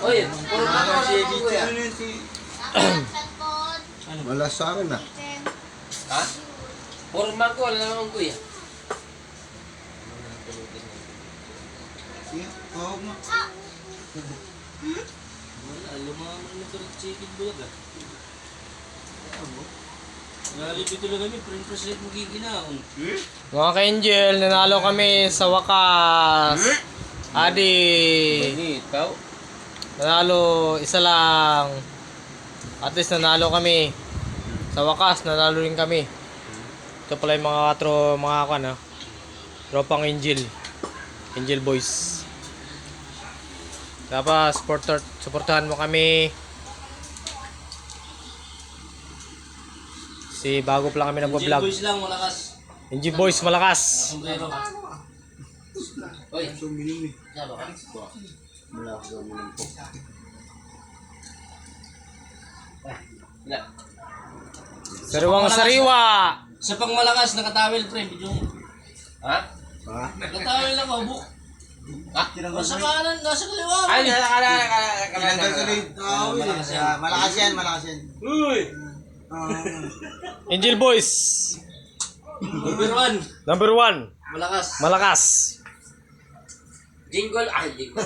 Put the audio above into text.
Oy, puro na si kuya. Wala sa akin na. Ha? Puro mango, wala naman kuya. Oo nga. Wala, lumaman na ito ng chicken bulag ah. Nalipit tuloy kami, print rate mo giginaon. Mga ka-Angel, nanalo kami sa wakas. Adi. Ikaw? Nanalo, isa lang. At least nanalo kami. Sa wakas, nanalo rin kami. Ito pala yung mga tropang Angel. Angel Boys. Tapos, supportahan mo kami. Si bago pa lang kami nagpa-vlog. Boys lang, malakas. Angel Boys, malakas. Sombrero ka. Oy, Sumiling eh. saba ka? Wala ako sa umiling po. Wala. Sariwang-sariwa. Sa pang malakas, nakatawel pre, video mo. Ha? Ha? Nakatawel ako, buk. Ha? Nasa kanan, nasa kaliwa. Ay, Tinanggal ko na yung tao eh. Malakas yan, malakas yan. Uy! Angel Boys. Number 1. Number 1. Malakas. Malakas. Jingle. Ay, jingle.